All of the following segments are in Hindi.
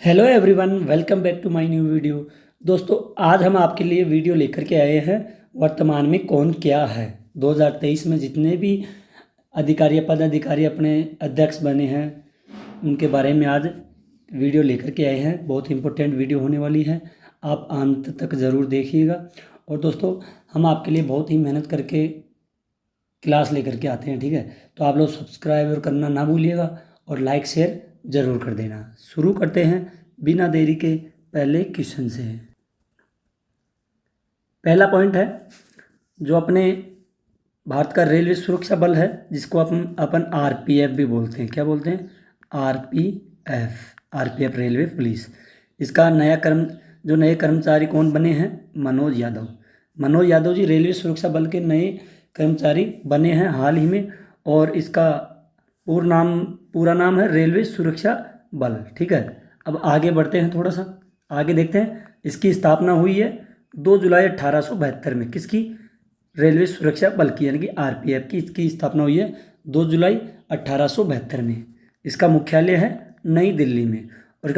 Hello everyone, welcome back to my new video. दोस्तों, आज हम आपके लिए वीडियो लेकर के आए हैं वर्तमान में कौन क्या है। 2023 में जितने भी अधिकारी पदाधिकारी अपने अध्यक्ष बने हैं उनके बारे में आज वीडियो लेकर के आए हैं। बहुत इंपॉर्टेंट वीडियो होने वाली है, आप अंत तक ज़रूर देखिएगा। और दोस्तों, हम आपके लिए बहुत ही मेहनत करके क्लास लेकर के आते हैं, ठीक है। तो आप लोग सब्सक्राइब करना ना भूलिएगा और लाइक शेयर ज़रूर कर देना। शुरू करते हैं बिना देरी के पहले क्वेश्चन से। पहला पॉइंट है, जो अपने भारत का रेलवे सुरक्षा बल है जिसको अपन आरपीएफ भी बोलते हैं। क्या बोलते हैं? RPF railway police. इसका जो नए कर्मचारी कौन बने हैं? मनोज यादव जी रेलवे सुरक्षा बल के नए कर्मचारी बने हैं हाल ही में। और इसका पूरा नाम है रेलवे सुरक्षा बल, ठीक है। अब आगे बढ़ते हैं, थोड़ा सा आगे देखते हैं। इसकी स्थापना हुई है 2 जुलाई 1872 में। किसकी? रेलवे सुरक्षा बल की, यानी कि आरपीएफ की। इसकी स्थापना हुई है 2 जुलाई 1872 में। इसका मुख्यालय है नई दिल्ली में। और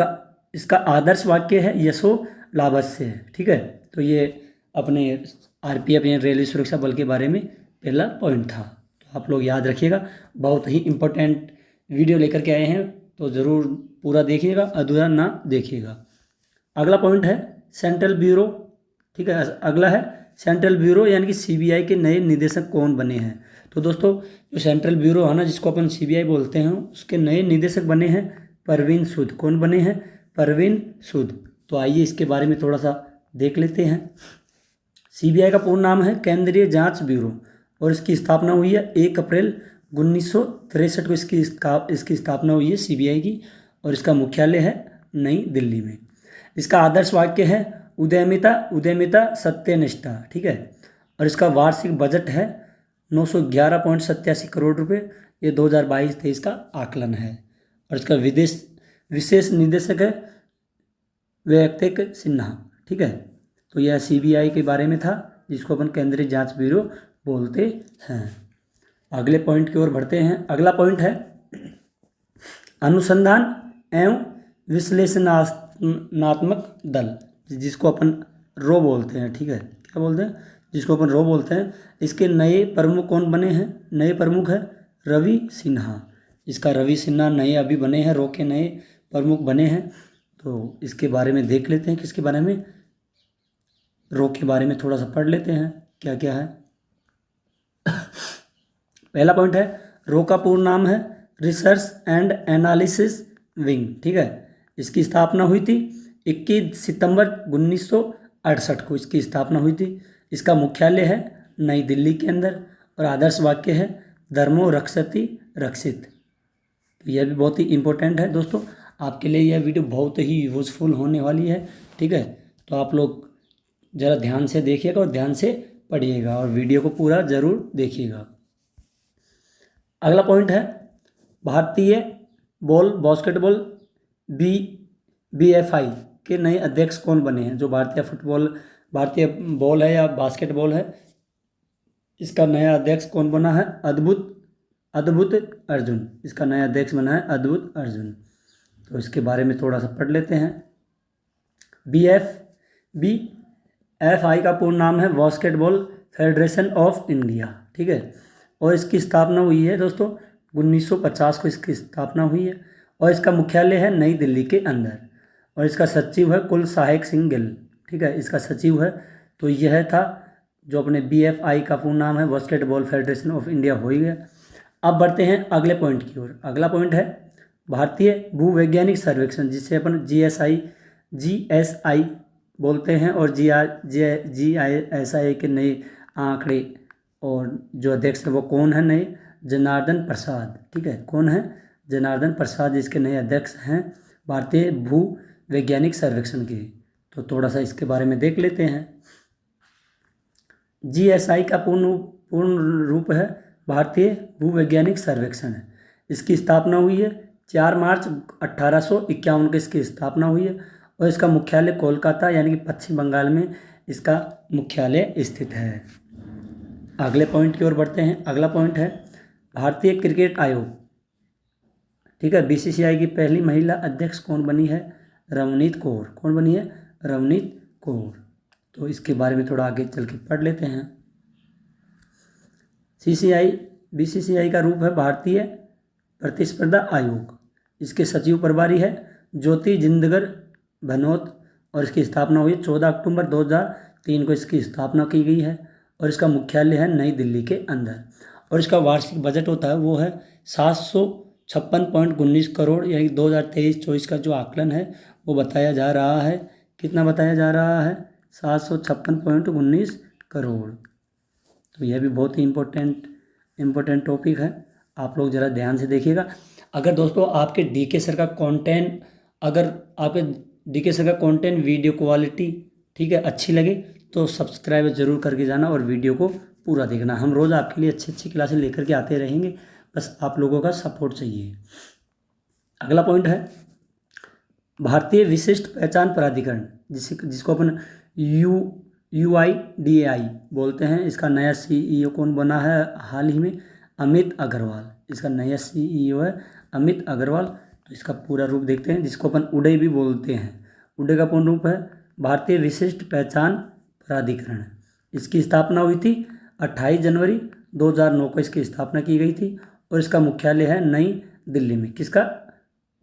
इसका आदर्श वाक्य है यशो लाभस्य है, ठीक है। तो ये अपने आरपीएफ यानी रेलवे सुरक्षा बल के बारे में पहला पॉइंट था, तो आप लोग याद रखिएगा। बहुत ही इम्पोर्टेंट वीडियो लेकर के आए हैं, तो ज़रूर पूरा देखिएगा, अधूरा ना देखिएगा। अगला पॉइंट है सेंट्रल ब्यूरो, ठीक है। अगला है सेंट्रल ब्यूरो यानी कि सीबीआई के नए निदेशक कौन बने हैं। तो दोस्तों, जो सेंट्रल ब्यूरो है ना, जिसको अपन सीबीआई बोलते हैं, उसके नए निदेशक बने हैं परवीन सूद। कौन बने हैं? परवीन सूद। तो आइए इसके बारे में थोड़ा सा देख लेते हैं। सीबीआई का पूर्ण नाम है केंद्रीय जांच ब्यूरो और इसकी स्थापना हुई है 1 अप्रैल 1963 को इसकी स्थापना हुई है सीबीआई की। और इसका मुख्यालय है नई दिल्ली में। इसका आदर्श वाक्य है उद्यमिता सत्यनिष्ठा, ठीक है। और इसका वार्षिक बजट है 911.87 करोड़ रुपए। ये 2022-23 का आकलन है। और इसका विशेष निदेशक है वैयक्तिक सिन्हा, ठीक है। तो यह सीबीआई के बारे में था, जिसको अपन केंद्रीय जांच ब्यूरो बोलते हैं। अगले पॉइंट की ओर बढ़ते हैं। अगला पॉइंट है अनुसंधान एवं विश्लेषणात्मक दल, जिसको अपन रो बोलते हैं, ठीक है। क्या बोलते हैं? जिसको अपन रो बोलते हैं। इसके नए प्रमुख कौन बने हैं? नए प्रमुख है रवि सिन्हा। इसका रवि सिन्हा नए अभी बने हैं, रो के नए प्रमुख बने हैं। तो इसके बारे में देख लेते हैं। किसके बारे में? रो के बारे में थोड़ा सा पढ़ लेते हैं क्या क्या है। पहला पॉइंट है रो का पूर्ण नाम है रिसर्च एंड एनालिसिस विंग, ठीक है। इसकी स्थापना हुई थी 21 सितंबर 1968 को इसकी स्थापना हुई थी। इसका मुख्यालय है नई दिल्ली के अंदर। और आदर्श वाक्य है धर्मो रक्षति रक्षित। तो यह भी बहुत ही इम्पोर्टेंट है दोस्तों, आपके लिए यह वीडियो बहुत ही यूजफुल होने वाली है, ठीक है। तो आप लोग ज़रा ध्यान से देखिएगा और ध्यान से पढ़िएगा और वीडियो को पूरा ज़रूर देखिएगा। अगला पॉइंट है भारतीय बास्केटबॉल बीएफआई के नए अध्यक्ष कौन बने हैं। जो भारतीय बॉल है या बास्केटबॉल है, इसका नया अध्यक्ष कौन बना है? अद्भुत अर्जुन। इसका नया अध्यक्ष बना है अद्भुत अर्जुन। तो इसके बारे में थोड़ा सा पढ़ लेते हैं। बीएफआई का पूर्ण नाम है बास्केटबॉल फेडरेशन ऑफ इंडिया, ठीक है। और इसकी स्थापना हुई है दोस्तों 1950 को इसकी स्थापना हुई है। और इसका मुख्यालय है नई दिल्ली के अंदर। और इसका सचिव है कुल सहायक सिंह गिल, ठीक है। इसका सचिव है। तो यह था जो अपने बीएफआई का पूर्ण नाम है बास्केटबॉल फेडरेशन ऑफ इंडिया हो ही गया। अब बढ़ते हैं अगले पॉइंट की ओर। अगला पॉइंट है भारतीय भूवैज्ञानिक सर्वेक्षण, जिसे अपन जीएसआई बोलते हैं। और जीआईएसआई के नए आंकड़े और जो अध्यक्ष है वो कौन है? नए जनार्दन प्रसाद, ठीक है। कौन है? जनार्दन प्रसाद इसके नए अध्यक्ष हैं भारतीय भू वैज्ञानिक सर्वेक्षण के। तो थोड़ा सा इसके बारे में देख लेते हैं। जीएसआई का पूर्ण रूप है भारतीय भूवैज्ञानिक सर्वेक्षण। इसकी स्थापना हुई है 4 मार्च 1851 को इसकी स्थापना हुई है। और इसका मुख्यालय कोलकाता यानी कि पश्चिम बंगाल में इसका मुख्यालय स्थित है। अगले पॉइंट की ओर बढ़ते हैं। अगला पॉइंट है भारतीय क्रिकेट आयोग, ठीक है। बीसीसीआई की पहली महिला अध्यक्ष कौन बनी है? रवनीत कौर। कौन बनी है? रवनीत कौर। तो इसके बारे में थोड़ा आगे चल के पढ़ लेते हैं। CCI BCCI का रूप है भारतीय प्रतिस्पर्धा आयोग। इसके सचिव प्रभारी है ज्योति जिंदगर भनोत और इसकी स्थापना हुई 14 अक्टूबर 2003 को इसकी स्थापना की गई है और इसका मुख्यालय है नई दिल्ली के अंदर। और इसका वार्षिक बजट होता है वो है 756.19 करोड़, यानी 2023-24 का जो आकलन है वो बताया जा रहा है। कितना बताया जा रहा है? 756.19 करोड़। तो यह भी बहुत ही इम्पोर्टेंट टॉपिक है, आप लोग ज़रा ध्यान से देखिएगा। अगर दोस्तों आपके DK सर का कंटेंट, अगर आपके DK सर का कंटेंट वीडियो क्वालिटी ठीक है अच्छी लगे तो सब्सक्राइब ज़रूर करके जाना और वीडियो को पूरा देखना। हम रोज़ आपके लिए अच्छी क्लासें लेकर के आते रहेंगे, बस आप लोगों का सपोर्ट चाहिए। अगला पॉइंट है भारतीय विशिष्ट पहचान प्राधिकरण, जिसको अपन UIDAI बोलते हैं। इसका नया CEO कौन बना है हाल ही में? अमित अग्रवाल। इसका नया CEO है अमित अग्रवाल। तो इसका पूरा रूप देखते हैं, जिसको अपन उडे भी बोलते हैं। उडे का पूर्ण रूप है भारतीय विशिष्ट पहचान प्राधिकरण। इसकी स्थापना हुई थी 28 जनवरी 2009 को इसकी स्थापना की गई थी और इसका मुख्यालय है नई दिल्ली में। किसका?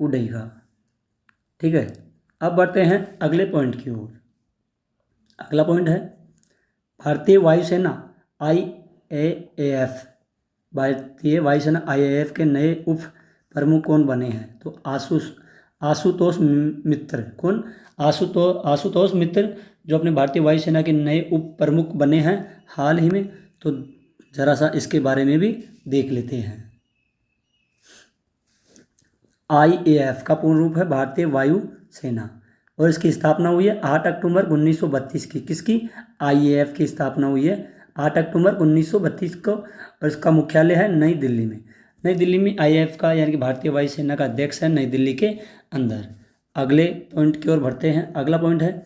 उडे का। ठीक है, अब बढ़ते हैं अगले पॉइंट की ओर। अगला पॉइंट है भारतीय वायुसेना IAAF। भारतीय वायुसेना IAAF के नए उप प्रमुख कौन बने हैं? तो आशुतोष मित्र। कौन? आशुतोष मित्र जो अपने भारतीय वायुसेना के नए उप प्रमुख बने हैं हाल ही में। तो जरा सा इसके बारे में भी देख लेते हैं। IAF का पूर्ण रूप है भारतीय वायु सेना और इसकी स्थापना हुई है 8 अक्टूबर 1932 की। किसकी? IAF की स्थापना हुई है 8 अक्टूबर 1932 को और इसका मुख्यालय है नई दिल्ली में। नई दिल्ली में IAF का यानी कि भारतीय वायुसेना का अध्यक्ष है नई दिल्ली के अंदर। अगले पॉइंट की ओर बढ़ते हैं। अगला पॉइंट है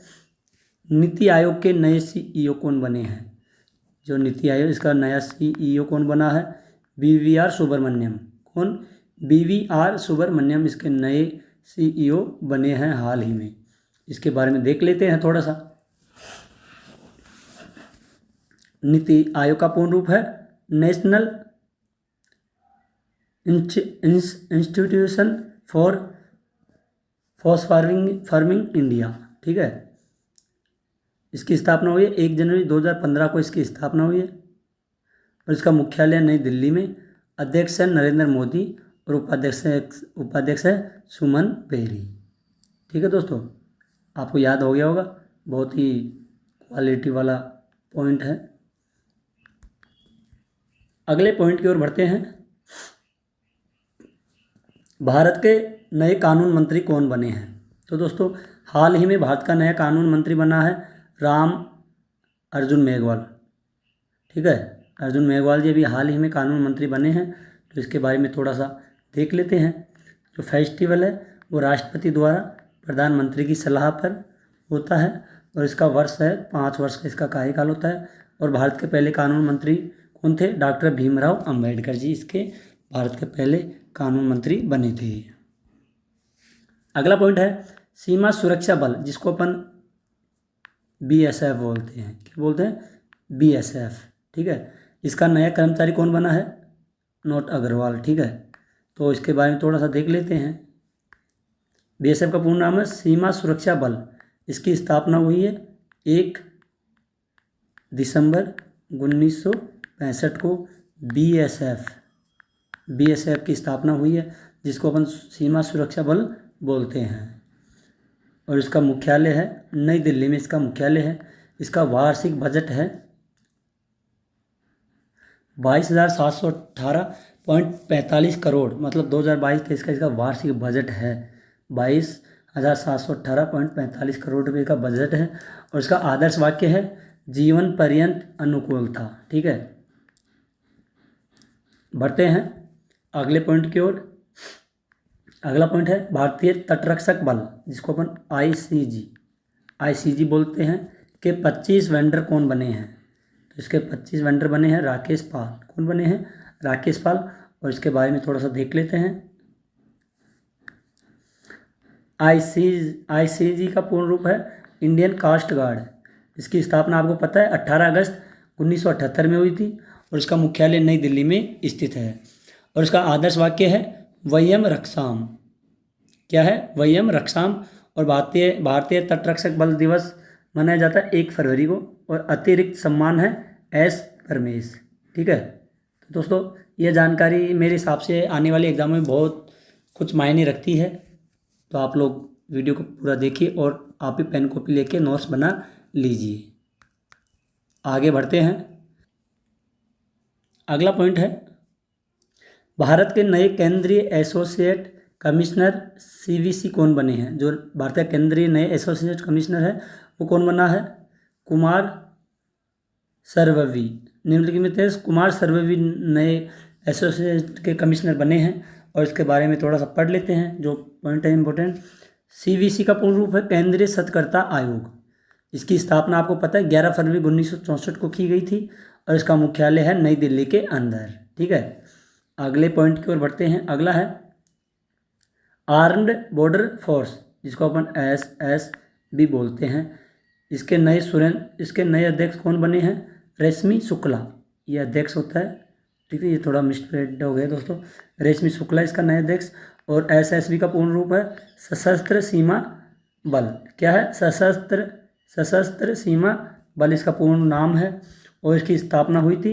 नीति आयोग के नए CEO कौन बने हैं? जो नीति आयोग, इसका नया CEO कौन बना है? BVR सुब्रमण्यम। कौन? BVR सुब्रमण्यम इसके नए CEO बने हैं हाल ही में। इसके बारे में देख लेते हैं थोड़ा सा। नीति आयोग का पूर्ण रूप है national institution for farming India. ठीक है, इसकी स्थापना हुई है 1 जनवरी 2015 को इसकी स्थापना हुई है और इसका मुख्यालय नई दिल्ली में। अध्यक्ष है नरेंद्र मोदी और उपाध्यक्ष है सुमन बेरी। ठीक है दोस्तों, आपको याद हो गया होगा, बहुत ही क्वालिटी वाला पॉइंट है। अगले पॉइंट की ओर बढ़ते हैं। भारत के नए कानून मंत्री कौन बने हैं? तो दोस्तों हाल ही में भारत का नया कानून मंत्री बना है राम अर्जुन मेघवाल। ठीक है, अर्जुन मेघवाल जी अभी हाल ही में कानून मंत्री बने हैं। तो इसके बारे में थोड़ा सा देख लेते हैं। जो फेस्टिवल है वो राष्ट्रपति द्वारा प्रधानमंत्री की सलाह पर होता है और इसका वर्ष है 5 वर्ष का इसका कार्यकाल होता है। और भारत के पहले कानून मंत्री कौन थे? डॉक्टर भीमराव अंबेडकर जी इसके भारत के पहले कानून मंत्री बने थे। अगला पॉइंट है सीमा सुरक्षा बल, जिसको अपन BSF बोलते हैं। क्या बोलते हैं? BSF। ठीक है, इसका नया कर्मचारी कौन बना है? नोट अग्रवाल। ठीक है, तो इसके बारे में थोड़ा सा देख लेते हैं। BSF का पूर्ण नाम है सीमा सुरक्षा बल। इसकी स्थापना हुई है 1 दिसंबर 1965 को। BSF की स्थापना हुई है, जिसको अपन सीमा सुरक्षा बल बोलते हैं और इसका मुख्यालय है नई दिल्ली में। इसका मुख्यालय है। इसका वार्षिक बजट है 22,718.45 करोड़, मतलब 2022-23 का इसका वार्षिक बजट है 22,718.45 करोड़ रुपये का बजट है। और इसका आदर्श वाक्य है जीवन पर्यंत अनुकूलता। ठीक है, बढ़ते हैं अगले पॉइंट की ओर। अगला पॉइंट है भारतीय तटरक्षक बल, जिसको अपन ICG बोलते हैं, के 25 वेंडर कौन बने हैं? तो इसके 25 वेंडर बने हैं राकेश पाल। कौन बने हैं? राकेश पाल। और इसके बारे में थोड़ा सा देख लेते हैं। आईसीजी का पूर्ण रूप है इंडियन कास्ट गार्ड। इसकी स्थापना आपको पता है 18 अगस्त 1978 में हुई थी और इसका मुख्यालय नई दिल्ली में स्थित है। और इसका आदर्श वाक्य है वयम रक्षाम। क्या है? वयम रक्षाम। और भारतीय तटरक्षक बल दिवस मनाया जाता है 1 फरवरी को और अतिरिक्त सम्मान है एस परमेश। ठीक है, तो दोस्तों ये जानकारी मेरे हिसाब से आने वाले एग्जाम में बहुत कुछ मायने रखती है। तो आप लोग वीडियो को पूरा देखिए और आप भी पेन कॉपी लेके नोट्स बना लीजिए। आगे बढ़ते हैं। अगला पॉइंट है भारत के नए केंद्रीय एसोसिएट कमिश्नर सीवीसी कौन बने हैं? जो भारत के केंद्रीय नए एसोसिएट कमिश्नर है वो कौन बना है? कुमार सर्ववी। निम्नलिखित में कुमार सर्ववी नए एसोसिएट के कमिश्नर बने हैं और इसके बारे में थोड़ा सा पढ़ लेते हैं जो पॉइंट है इंपॉर्टेंट। सीवीसी का पूर्ण रूप है केंद्रीय सतर्कता आयोग। इसकी स्थापना आपको पता है 11 फरवरी 1964 को की गई थी और इसका मुख्यालय है नई दिल्ली के अंदर। ठीक है, अगले पॉइंट की ओर बढ़ते हैं। अगला है आर्म्ड बॉर्डर फोर्स, जिसको अपन एसएस भी बोलते हैं। इसके नए अध्यक्ष कौन बने हैं? रेशमी शुक्ला, ये अध्यक्ष होता है। ठीक है, ये थोड़ा मिसप्रिंट हो गया दोस्तों। रेशमी शुक्ला इसका नया अध्यक्ष। और एसएसबी का पूर्ण रूप है सशस्त्र सीमा बल। क्या है? सशस्त्र सीमा बल इसका पूर्ण नाम है और इसकी स्थापना हुई थी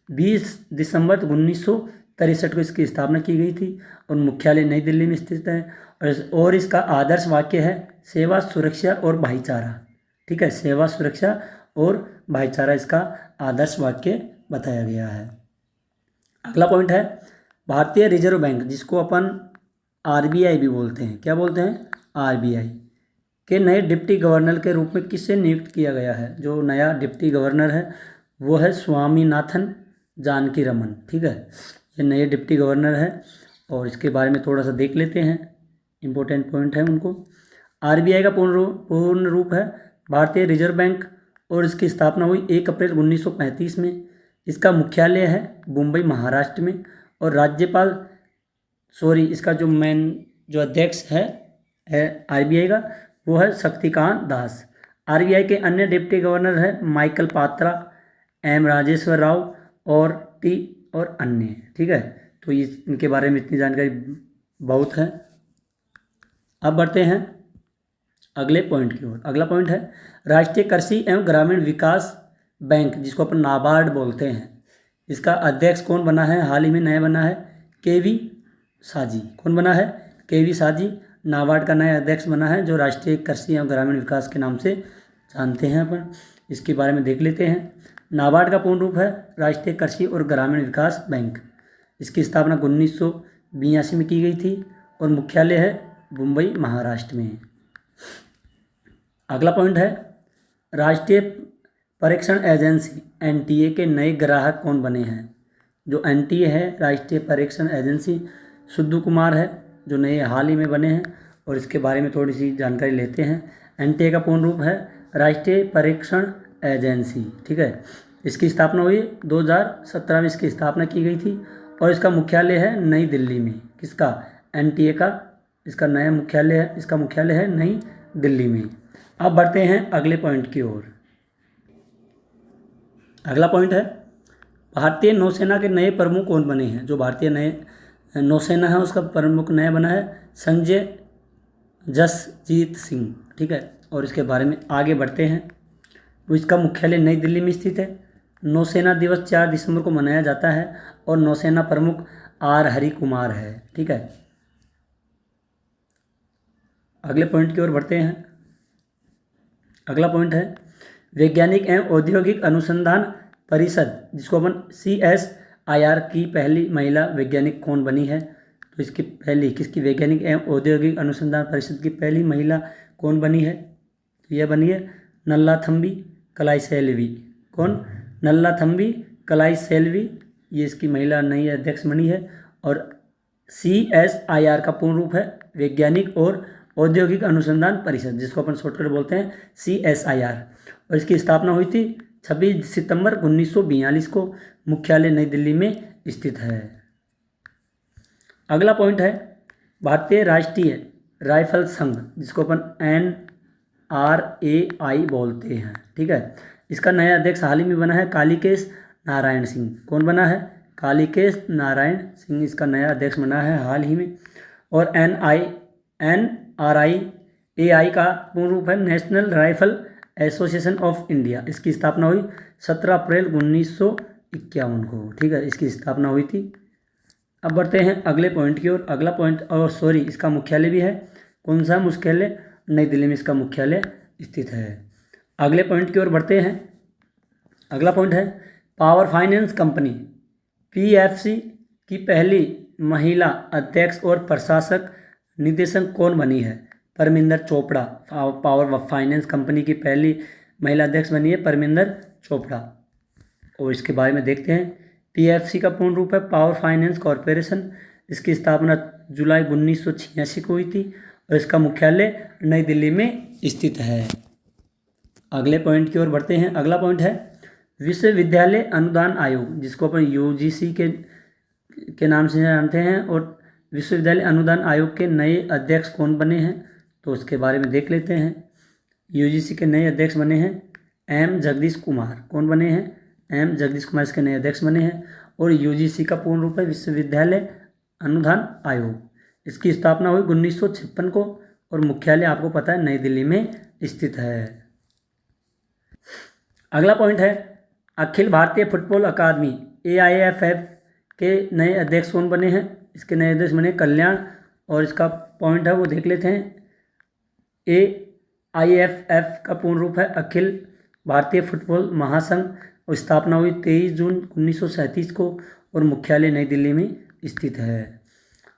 20 दिसंबर 1963 को इसकी स्थापना की गई थी और मुख्यालय नई दिल्ली में स्थित है। और इसका आदर्श वाक्य है सेवा, सुरक्षा और भाईचारा। ठीक है, सेवा, सुरक्षा और भाईचारा इसका आदर्श वाक्य बताया गया है। अगला पॉइंट है भारतीय रिजर्व बैंक, जिसको अपन आरबीआई भी बोलते हैं। क्या बोलते हैं? आरबीआई के नए डिप्टी गवर्नर के रूप में किसे नियुक्त किया गया है? जो नया डिप्टी गवर्नर है वो है स्वामीनाथन जानकी रमन। ठीक है, ये नए डिप्टी गवर्नर है और इसके बारे में थोड़ा सा देख लेते हैं, इंपॉर्टेंट पॉइंट है उनको। आरबीआई का पूर्ण रूप है भारतीय रिजर्व बैंक और इसकी स्थापना हुई 1 अप्रैल 1935 में। इसका मुख्यालय है मुंबई, महाराष्ट्र में। और इसका जो अध्यक्ष है आरबीआई का वो है शक्तिकांत दास। आरबीआई के अन्य डिप्टी गवर्नर है माइकल पात्रा, एम राजेश्वर राव और अन्य। ठीक है, तो इनके बारे में इतनी जानकारी बहुत है। अब बढ़ते हैं अगले पॉइंट की ओर। अगला पॉइंट है राष्ट्रीय कृषि एवं ग्रामीण विकास बैंक, जिसको अपन नाबार्ड बोलते हैं। इसका अध्यक्ष कौन बना है? हाल ही में नया बना है केवी साजी। कौन बना है? केवी साजी नाबार्ड का नया अध्यक्ष बना है, जो राष्ट्रीय कृषि एवं ग्रामीण विकास के नाम से जानते हैं अपन। इसके बारे में देख लेते हैं। नाबार्ड का पूर्ण रूप है राष्ट्रीय कृषि और ग्रामीण विकास बैंक। इसकी स्थापना 1982 में की गई थी और मुख्यालय है मुंबई, महाराष्ट्र में। अगला पॉइंट है राष्ट्रीय परीक्षण एजेंसी एनटीए के नए ग्राहक कौन बने हैं? जो एनटीए है राष्ट्रीय परीक्षण एजेंसी, सुद्धू कुमार है जो नए हाल ही में बने हैं और इसके बारे में थोड़ी सी जानकारी लेते हैं। एनटीए का पूर्ण रूप है राष्ट्रीय परीक्षण एजेंसी। ठीक है, इसकी स्थापना हुई 2017 में इसकी स्थापना की गई थी और इसका मुख्यालय है नई दिल्ली में। किसका? एनटीए का। इसका मुख्यालय है नई दिल्ली में। अब बढ़ते हैं अगले पॉइंट की ओर। अगला पॉइंट है भारतीय नौसेना के नए प्रमुख कौन बने हैं? जो भारतीय नए नौसेना है उसका प्रमुख नया बना है संजय जसजीत सिंह। ठीक है, और इसके बारे में आगे बढ़ते हैं। तो इसका मुख्यालय नई दिल्ली में स्थित है। नौसेना दिवस 4 दिसंबर को मनाया जाता है और नौसेना प्रमुख आर हरि कुमार है। ठीक है, अगले पॉइंट की ओर बढ़ते हैं। अगला पॉइंट है वैज्ञानिक एवं औद्योगिक अनुसंधान परिषद, जिसको अपन CSIR की पहली महिला वैज्ञानिक कौन बनी है? तो किसकी वैज्ञानिक एवं औद्योगिक अनुसंधान परिषद की पहली महिला कौन बनी है? तो यह बनी है नल्लाथम्बी कलाईसेल्वी। कौन? नल्लाथम्बी कलाईसेल्वी, ये इसकी महिला नई अध्यक्ष बनी है। और CSIR का पूर्ण रूप है वैज्ञानिक और औद्योगिक अनुसंधान परिषद, जिसको अपन शॉर्टकट बोलते हैं CSIR। और इसकी स्थापना हुई थी 26 सितंबर 1942 को। मुख्यालय नई दिल्ली में स्थित है। अगला पॉइंट है भारतीय राष्ट्रीय राइफल संघ, जिसको अपन NRAI बोलते हैं, ठीक है। इसका नया अध्यक्ष हाल ही में बना है कालीकेश नारायण सिंह। कौन बना है? कालीकेश नारायण सिंह इसका नया अध्यक्ष बना है हाल ही में। और NRAI का पूर्ण रूप है national rifle association of India. इसकी स्थापना हुई 17 अप्रैल 1951 को, ठीक है, इसकी स्थापना हुई थी। अब बढ़ते हैं अगले पॉइंट की ओर। अगला पॉइंट, और सॉरी, इसका मुख्यालय भी है। कौन सा मुख्यालय? नई दिल्ली में इसका मुख्यालय स्थित है। अगले पॉइंट की ओर बढ़ते हैं। अगला पॉइंट है पावर फाइनेंस कंपनी PFC की पहली महिला अध्यक्ष और प्रशासक निदेशक कौन बनी है? Parminder Chopra. Power finance company की पहली महिला अध्यक्ष बनी है परमिंदर चोपड़ा। और इसके बारे में देखते हैं। PFC का पूर्ण रूप है पावर फाइनेंस कॉरपोरेशन। इसकी स्थापना जुलाई 1986 को हुई थी और इसका मुख्यालय नई दिल्ली में स्थित है। अगले पॉइंट की ओर बढ़ते हैं। अगला पॉइंट है विश्वविद्यालय अनुदान आयोग, जिसको अपन UGC के नाम से जानते हैं। और विश्वविद्यालय अनुदान आयोग के नए अध्यक्ष कौन बने हैं, तो उसके बारे में देख लेते हैं। UGC के नए अध्यक्ष बने हैं M जगदीश कुमार। कौन बने हैं? M जगदीश कुमार इसके नए अध्यक्ष बने हैं। और UGC का पूर्ण रूप है विश्वविद्यालय अनुदान आयोग। इसकी स्थापना हुई 1956 को और मुख्यालय आपको पता है नई दिल्ली में स्थित है। अगला पॉइंट है Akhil Bharatiya football academy AIFF के नए अध्यक्ष कौन बने हैं? इसके नए अध्यक्ष बने कल्याण। और इसका पॉइंट है वो देख लेते हैं। AIFF का पूर्ण रूप है अखिल भारतीय फुटबॉल महासंघ और स्थापना हुई 23 जून 1937 को और मुख्यालय नई दिल्ली में स्थित है।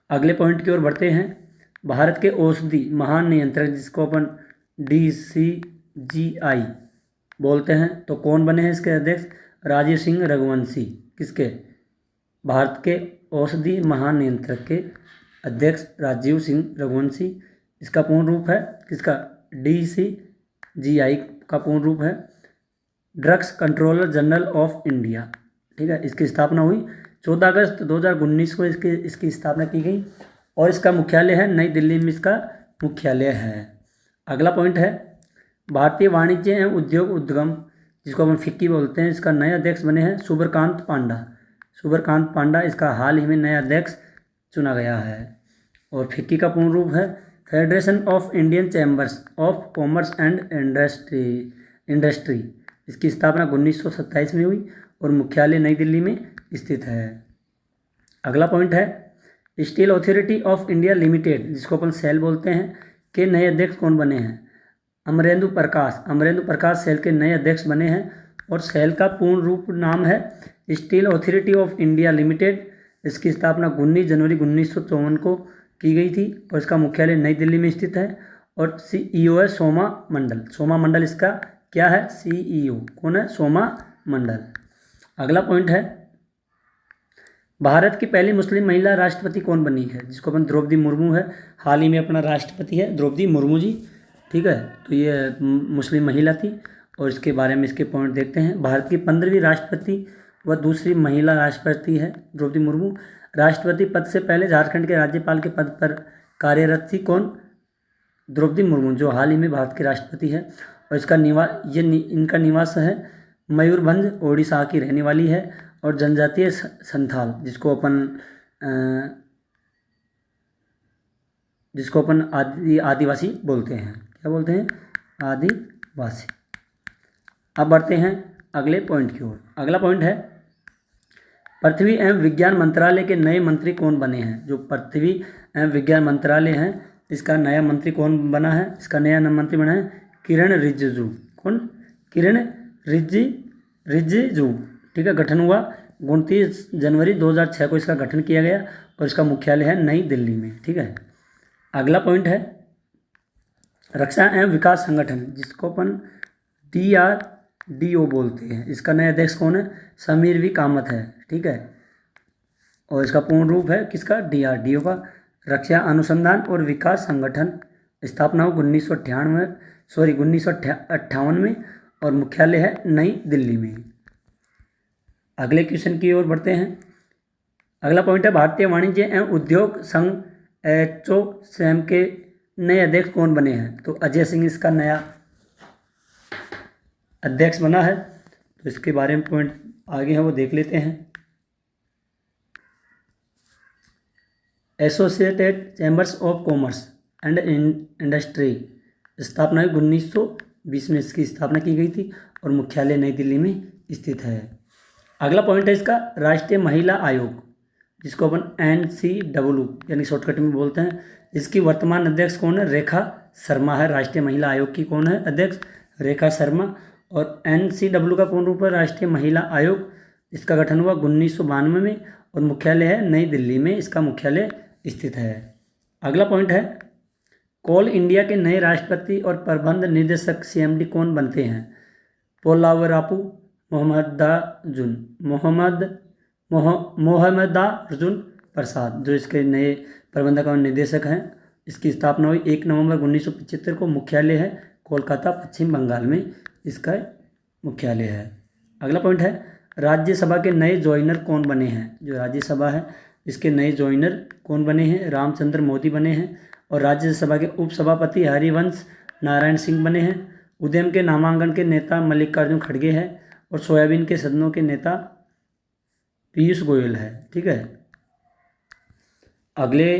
अगले पॉइंट की ओर बढ़ते हैं। भारत के औषधि महानियंत्रक, जिसको अपन DCGI बोलते हैं, तो कौन बने हैं इसके अध्यक्ष? राजीव सिंह रघुवंशी। किसके? भारत के औषधि महानियंत्रक के अध्यक्ष राजीव सिंह रघुवंशी। इसका पूर्ण रूप है किसका? DCGI का पूर्ण रूप है drugs controller general of India, ठीक है। इसकी स्थापना हुई 14 अगस्त 2019 को इसकी स्थापना की गई और इसका मुख्यालय है नई दिल्ली में, इसका मुख्यालय है। अगला पॉइंट है भारतीय वाणिज्य एवं उद्योग उद्गम, जिसको अपन फिक्की बोलते हैं, इसका नए अध्यक्ष बने हैं सुब्रकांत पांडा। सुब्रकांत पांडा इसका हाल ही में नया अध्यक्ष चुना गया है। और फिक्की का पूर्ण रूप है federation of Indian chambers of commerce and industry. इसकी स्थापना 1927 में हुई और मुख्यालय नई दिल्ली में स्थित है। अगला पॉइंट है steel authority of India limited, जिसको अपन सेल बोलते हैं, के नए अध्यक्ष कौन बने हैं? अमरेंदु प्रकाश। अमरेंदु प्रकाश सेल के नए अध्यक्ष बने हैं और सेल का पूर्ण रूप नाम है steel authority of India limited. इसकी स्थापना 19 जनवरी 1954 को की गई थी और इसका मुख्यालय नई दिल्ली में स्थित है। और CEO है सोमा मंडल। सोमा मंडल इसका क्या है? CEO। कौन है? सोमा मंडल। अगला पॉइंट है भारत की पहली मुस्लिम महिला राष्ट्रपति कौन बनी है? जिसको अपन द्रौपदी मुर्मू है, हाल ही में अपना राष्ट्रपति है द्रौपदी मुर्मू जी, ठीक है। तो ये मुस्लिम महिला थी और इसके बारे में इसके पॉइंट देखते हैं। भारत की 15वीं राष्ट्रपति व दूसरी महिला राष्ट्रपति है द्रौपदी मुर्मू। राष्ट्रपति पद से पहले झारखंड के राज्यपाल के पद पर कार्यरत थी। कौन? द्रौपदी मुर्मू, जो हाल ही में भारत के राष्ट्रपति है। और इसका इनका निवास है मयूरभंज, ओडिशा की रहने वाली है। और जनजातीय संथाल, जिसको अपन आदिवासी बोलते हैं। क्या बोलते हैं? आदिवासी। अब बढ़ते हैं अगले पॉइंट की ओर। अगला पॉइंट है पृथ्वी एवं विज्ञान मंत्रालय के नए मंत्री कौन बने हैं? जो पृथ्वी एवं विज्ञान मंत्रालय है, इसका नया मंत्री कौन बना है? इसका नया मंत्री बना है किरण रिजिजू। कौन? किरण रिजिजू, ठीक है। गठन हुआ 29 जनवरी 2006 को इसका गठन किया गया और इसका मुख्यालय है नई दिल्ली में, ठीक है। अगला पॉइंट है रक्षा एवं विकास संगठन, जिसको अपन DRDO बोलते हैं। इसका नया अध्यक्ष कौन है? समीर वी कामत है, ठीक है। और इसका पूर्ण रूप है किसका? DRDO का रक्षा अनुसंधान और विकास संगठन। स्थापना हो 1958 में और मुख्यालय है नई दिल्ली में। अगले क्वेश्चन की ओर बढ़ते हैं। अगला पॉइंट है भारतीय वाणिज्य एवं उद्योग संघ HOSAM के नए अध्यक्ष कौन बने हैं? तो अजय सिंह इसका नया अध्यक्ष बना है। तो इसके बारे में पॉइंट आगे हैं वो देख लेते हैं। Associated chambers of commerce and industry स्थापना 1920 में इसकी स्थापना की गई थी और मुख्यालय नई दिल्ली में स्थित है। अगला पॉइंट है इसका राष्ट्रीय महिला आयोग, जिसको अपन NCW यानी शॉर्टकट में बोलते हैं। इसकी वर्तमान अध्यक्ष कौन है? रेखा शर्मा है। राष्ट्रीय महिला आयोग की कौन है अध्यक्ष? रेखा शर्मा। और NCW का पूर्ण रूप है राष्ट्रीय महिला आयोग। इसका गठन हुआ 1992 में और मुख्यालय है नई दिल्ली में, इसका मुख्यालय स्थित है। अगला पॉइंट है कोल इंडिया के नए राष्ट्रपति और प्रबंध निदेशक CMD कौन बनते हैं? पोलावरापू मोहम्मदार्जुन प्रसाद, जो इसके नए प्रबंधक और निदेशक हैं। इसकी स्थापना हुई 1 नवंबर 1975 को। मुख्यालय है कोलकाता, पश्चिम बंगाल में इसका मुख्यालय है। अगला पॉइंट है राज्यसभा के नए ज्वाइनर कौन बने हैं? जो राज्यसभा है इसके नए ज्वाइनर कौन बने हैं? रामचंद्र मोदी बने हैं। और राज्यसभा के उपसभापति हरिवंश नारायण सिंह बने हैं। उद्यम के नामांकन के नेता मल्लिकार्जुन खड़गे हैं और सोयाबीन के सदनों के नेता पीयूष गोयल है। ठीक है, अगले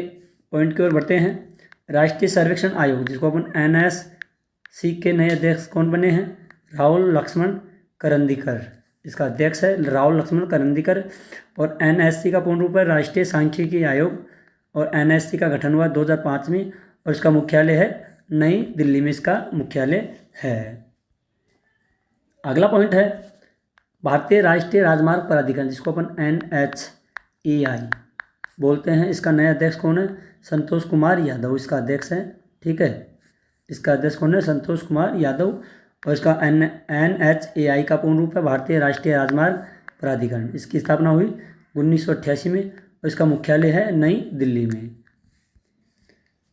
पॉइंट की ओर बढ़ते हैं। राष्ट्रीय सर्वेक्षण आयोग, जिसको अपन NSC के नए अध्यक्ष कौन बने हैं? राहुल लक्ष्मण करंदीकर, इसका अध्यक्ष है राहुल लक्ष्मण करंदीकर। और NSC का पूर्ण रूप है राष्ट्रीय सांख्यिकी आयोग और NSC का गठन हुआ 2005 में और इसका मुख्यालय है नई दिल्ली में, इसका मुख्यालय है। अगला पॉइंट है भारतीय राष्ट्रीय राजमार्ग प्राधिकरण, जिसको अपन NHAI बोलते हैं। इसका नया अध्यक्ष कौन है? संतोष कुमार यादव, इसका अध्यक्ष है। ठीक है, इसका अध्यक्ष कौन है? संतोष कुमार यादव। और इसका NHAI का पूर्ण रूप है भारतीय राष्ट्रीय राजमार्ग प्राधिकरण। इसकी स्थापना हुई 1988 में और इसका मुख्यालय है नई दिल्ली में।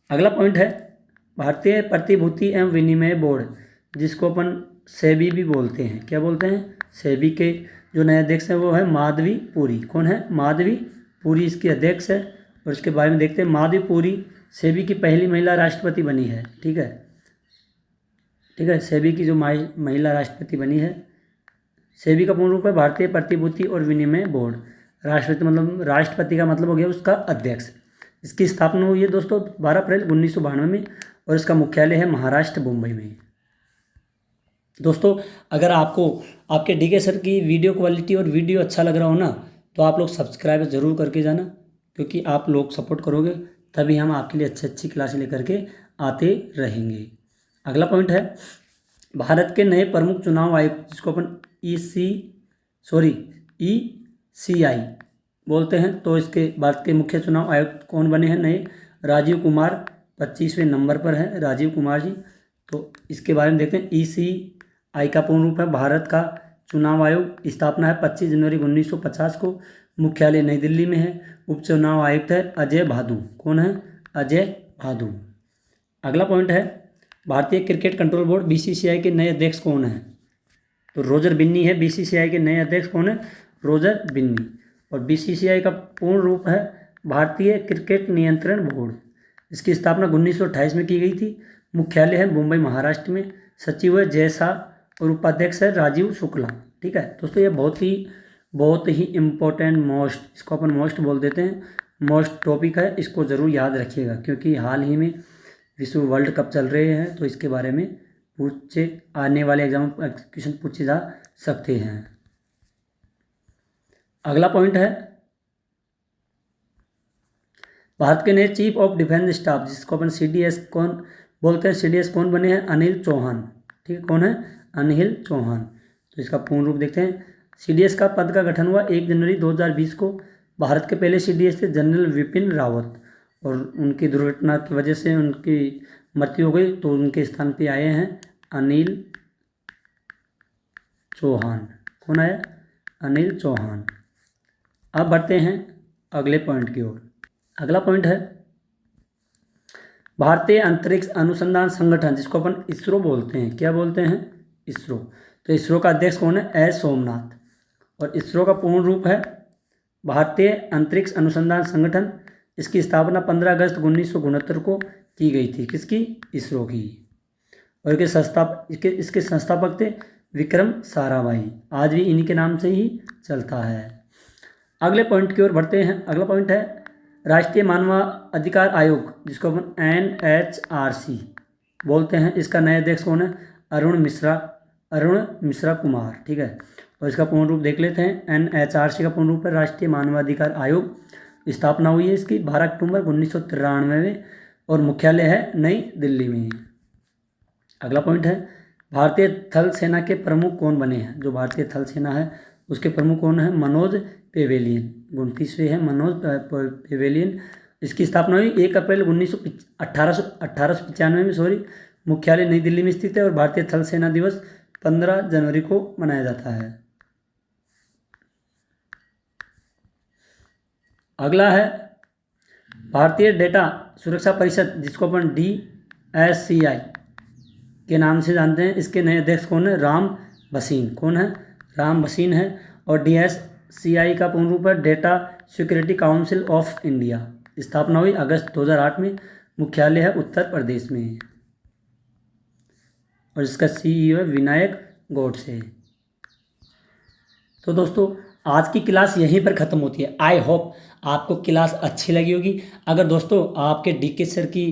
अगला पॉइंट है भारतीय प्रतिभूति एवं विनिमय बोर्ड, जिसको अपन सेबी भी बोलते हैं। क्या बोलते हैं? सेबी के जो नए अध्यक्ष हैं वो है माधवी पुरी। कौन है? माधवी पुरी इसकी अध्यक्ष है। और इसके बारे में देखते हैं। माधवी पुरी सेबी की पहली महिला राष्ट्रपति बनी है। ठीक है, सेबी की जो महिला राष्ट्रपति बनी है। सेबी का पूर्ण रूप है भारतीय प्रतिभूति और विनिमय बोर्ड। राष्ट्रपति मतलब राष्ट्रपति का मतलब हो गया उसका अध्यक्ष। इसकी स्थापना हुई है दोस्तों 12 अप्रैल 1992 में और इसका मुख्यालय है महाराष्ट्र, मुंबई में। दोस्तों अगर आपको आपके DK सर की वीडियो क्वालिटी और वीडियो अच्छा लग रहा हो ना, तो आप लोग सब्सक्राइब ज़रूर करके जाना, क्योंकि आप लोग सपोर्ट करोगे तभी हम आपके लिए अच्छी क्लासें लेकर के आते रहेंगे। अगला पॉइंट है भारत के नए प्रमुख चुनाव आयुक्त, जिसको अपन ECI बोलते हैं। तो इसके भारत के मुख्य चुनाव आयुक्त कौन बने हैं नए? राजीव कुमार 25वें नंबर पर है राजीव कुमार जी। तो इसके बारे में देखते हैं। ECI का पूर्ण रूप है भारत का चुनाव आयोग। स्थापना है 25 जनवरी 1950 को। मुख्यालय नई दिल्ली में है। उप चुनाव आयुक्त है अजय भादु। कौन है? अजय भादु। अगला पॉइंट है भारतीय क्रिकेट कंट्रोल बोर्ड BCCI के नए अध्यक्ष कौन है? तो रोजर बिन्नी है। BCCI के नए अध्यक्ष कौन है? रोजर बिन्नी। और BCCI का पूर्ण रूप है भारतीय क्रिकेट नियंत्रण बोर्ड। इसकी स्थापना 1928 में की गई थी। मुख्यालय है मुंबई, महाराष्ट्र में। सचिव है जय शाह और उपाध्यक्ष है राजीव शुक्ला। ठीक है दोस्तों, ये बहुत ही इम्पोर्टेंट मोस्ट, इसको अपन मोस्ट बोल देते हैं, मोस्ट टॉपिक है। इसको ज़रूर याद रखिएगा, क्योंकि हाल ही में विश्व वर्ल्ड कप चल रहे हैं, तो इसके बारे में आने वाले एग्जाम क्वेश्चन पूछे जा सकते हैं। अगला पॉइंट है भारत के नए चीफ ऑफ डिफेंस स्टाफ, जिसको अपन CDS कौन बोलते हैं? CDS कौन बने हैं? अनिल चौहान। ठीक है, कौन है? अनिल चौहान। तो इसका पूर्ण रूप देखते हैं। CDS का पद का गठन हुआ 1 जनवरी 2020 को। भारत के पहले CDS थे जनरल विपिन रावत, और उनकी दुर्घटना की वजह से उनकी मृत्यु हो गई, तो उनके स्थान पे आए हैं अनिल चौहान। कौन आया? अनिल चौहान। अब बढ़ते हैं अगले पॉइंट की ओर। अगला पॉइंट है भारतीय अंतरिक्ष अनुसंधान संगठन, जिसको अपन ISRO बोलते हैं। क्या बोलते हैं? ISRO। तो ISRO का अध्यक्ष कौन है? S सोमनाथ। और ISRO का पूर्ण रूप है भारतीय अंतरिक्ष अनुसंधान संगठन। इसकी स्थापना 15 अगस्त 1969 को की गई थी। किसकी? इसरो की। और इसके संस्थापक थे विक्रम साराभाई। आज भी इन्हीं के नाम से ही चलता है। अगले पॉइंट की ओर बढ़ते हैं। अगला पॉइंट है राष्ट्रीय मानवाधिकार आयोग, जिसको अपन NHRC बोलते हैं। इसका नया अध्यक्ष कौन है? अरुण मिश्रा कुमार। ठीक है, और इसका पूर्ण रूप देख लेते हैं। NHRC का पूर्ण रूप है राष्ट्रीय मानवाधिकार आयोग। स्थापना हुई है इसकी 12 अक्टूबर 1993 में और मुख्यालय है नई दिल्ली में। अगला पॉइंट है भारतीय थल सेना के प्रमुख कौन बने हैं? जो भारतीय थल सेना है उसके प्रमुख कौन है? मनोज पेवेलियन। 29वें है मनोज पेवेलियन। इसकी स्थापना हुई 1 अप्रैल 1895 में। मुख्यालय नई दिल्ली में स्थित है और भारतीय थल सेना दिवस 15 जनवरी को मनाया जाता है। अगला है भारतीय डेटा सुरक्षा परिषद, जिसको अपन DSCI के नाम से जानते हैं। इसके नए अध्यक्ष कौन है? राम भसीन। कौन है? राम भसीन है। और DSCI का पूर्ण रूप है data security council of India. स्थापना हुई अगस्त 2008 में। मुख्यालय है उत्तर प्रदेश में और इसका CEO है विनायक गोडसे। तो दोस्तों आज की क्लास यहीं पर ख़त्म होती है। आई होप आपको क्लास अच्छी लगी होगी। अगर दोस्तों आपके DK सर की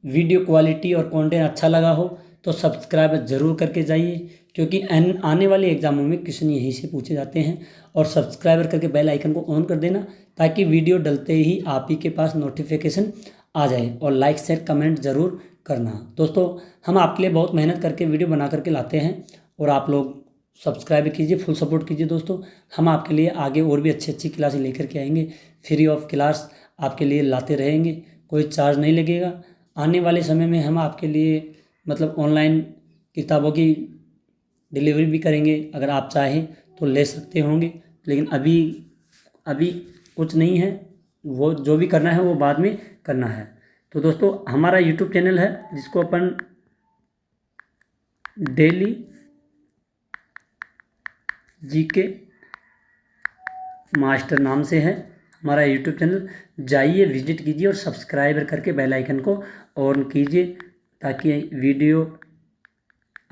वीडियो क्वालिटी और कंटेंट अच्छा लगा हो तो सब्सक्राइब ज़रूर करके जाइए, क्योंकि आने वाले एग्जामों में क्वेश्चन यहीं से पूछे जाते हैं। और सब्सक्राइबर करके बेल आइकन को ऑन कर देना ताकि वीडियो डलते ही आप ही के पास नोटिफिकेशन आ जाए। और लाइक शेयर कमेंट ज़रूर करना। दोस्तों हम आपके लिए बहुत मेहनत करके वीडियो बना करके लाते हैं और आप लोग सब्सक्राइब कीजिए, फुल सपोर्ट कीजिए। दोस्तों हम आपके लिए आगे और भी अच्छी क्लासें लेकर के आएंगे। फ्री ऑफ क्लास आपके लिए लाते रहेंगे, कोई चार्ज नहीं लगेगा। आने वाले समय में हम आपके लिए मतलब ऑनलाइन किताबों की डिलीवरी भी करेंगे। अगर आप चाहें तो ले सकते होंगे, लेकिन अभी कुछ नहीं है। वो जो भी करना है वो बाद में करना है। तो दोस्तों हमारा YouTube चैनल है जिसको अपन डेली GK मास्टर नाम से है हमारा YouTube चैनल। जाइए विजिट कीजिए और सब्सक्राइब करके बेल आइकन को ऑन कीजिए ताकि वीडियो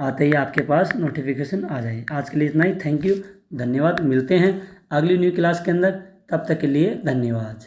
आते ही आपके पास नोटिफिकेशन आ जाए। आज के लिए इतना ही। थैंक यू, धन्यवाद। मिलते हैं अगली न्यू क्लास के अंदर। तब तक के लिए धन्यवाद।